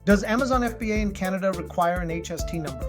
Does Amazon FBA in Canada require an HST number?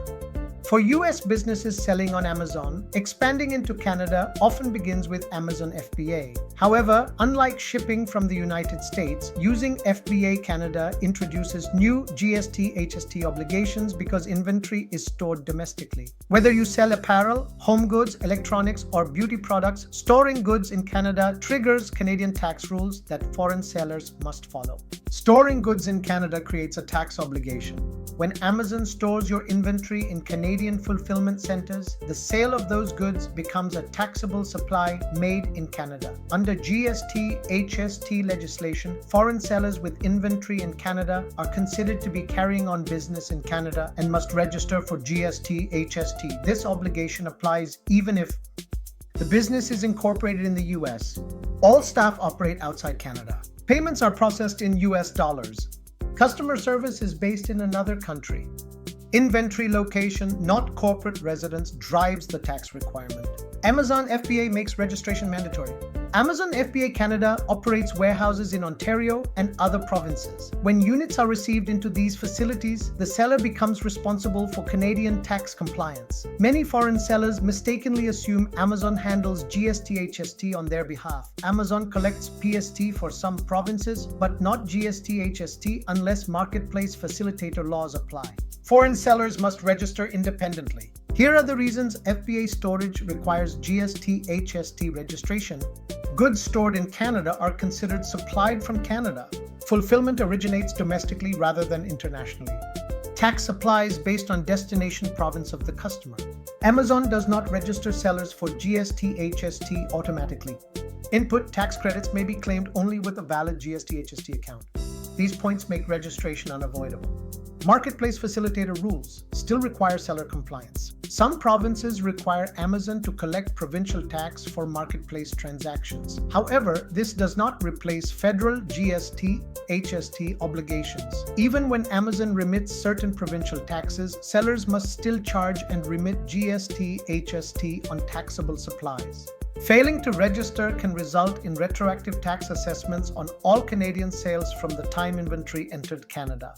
For US businesses selling on Amazon, expanding into Canada often begins with Amazon FBA. However, unlike shipping from the United States, using FBA Canada introduces new GST HST obligations because inventory is stored domestically. Whether you sell apparel, home goods, electronics, or beauty products, storing goods in Canada triggers Canadian tax rules that foreign sellers must follow. Storing goods in Canada creates a tax obligation. When Amazon stores your inventory in Canadian fulfillment centers, the sale of those goods becomes a taxable supply made in Canada. Under GST HST legislation, foreign sellers with inventory in Canada are considered to be carrying on business in Canada and must register for GST HST. This obligation applies even if the business is incorporated in the US. All staff operate outside Canada. Payments are processed in US dollars. Customer service is based in another country. Inventory location, not corporate residence, drives the tax requirement. Amazon FBA makes registration mandatory. Amazon FBA Canada operates warehouses in Ontario and other provinces. When units are received into these facilities, the seller becomes responsible for Canadian tax compliance. Many foreign sellers mistakenly assume Amazon handles GST HST on their behalf. Amazon collects PST for some provinces, but not GST HST unless marketplace facilitator laws apply. Foreign sellers must register independently. Here are the reasons FBA storage requires GST HST registration. Goods stored in Canada are considered supplied from Canada. Fulfillment originates domestically rather than internationally. Tax applies based on destination province of the customer. Amazon does not register sellers for GST HST automatically. Input tax credits may be claimed only with a valid GST HST account. These points make registration unavoidable. Marketplace facilitator rules still require seller compliance. Some provinces require Amazon to collect provincial tax for marketplace transactions. However, this does not replace federal GST HST obligations. Even when Amazon remits certain provincial taxes, sellers must still charge and remit GST HST on taxable supplies. Failing to register can result in retroactive tax assessments on all Canadian sales from the time inventory entered Canada.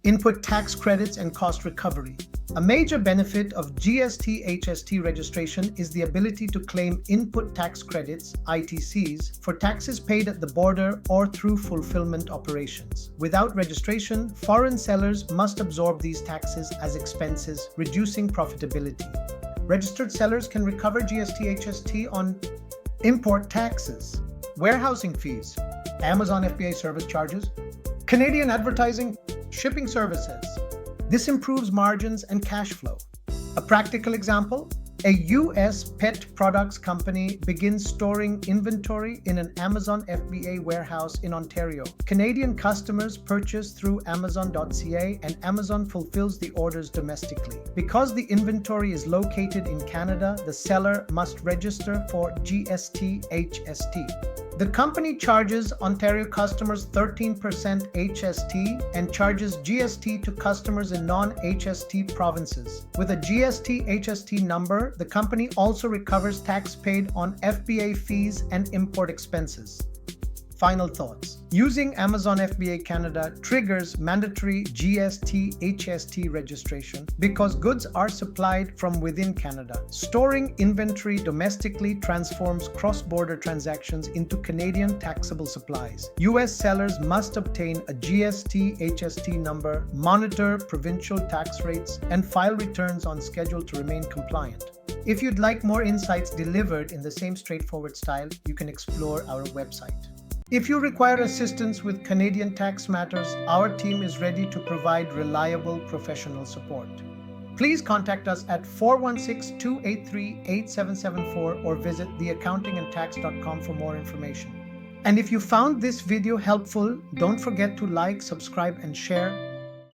Input tax credits and cost recovery. A major benefit of GST HST registration is the ability to claim input tax credits, ITCs, for taxes paid at the border or through fulfillment operations. Without registration, foreign sellers must absorb these taxes as expenses, reducing profitability. Registered sellers can recover GST HST on import taxes, warehousing fees, Amazon FBA service charges, Canadian advertising, shipping services. This improves margins and cash flow. A practical example, a US pet products company begins storing inventory in an Amazon FBA warehouse in Ontario. Canadian customers purchase through Amazon.ca and Amazon fulfills the orders domestically. Because the inventory is located in Canada, the seller must register for GST HST. The company charges Ontario customers 13% HST and charges GST to customers in non-HST provinces. With a GST HST number, the company also recovers tax paid on FBA fees and import expenses. Final thoughts. Using Amazon FBA Canada triggers mandatory GST HST registration because goods are supplied from within Canada. Storing inventory domestically transforms cross-border transactions into Canadian taxable supplies. US sellers must obtain a GST HST number, monitor provincial tax rates, and file returns on schedule to remain compliant. If you'd like more insights delivered in the same straightforward style, you can explore our website. If you require assistance with Canadian tax matters, our team is ready to provide reliable professional support. Please contact us at 416-283-8774 or visit theaccountingandtax.com for more information. And if you found this video helpful, don't forget to like, subscribe, and share.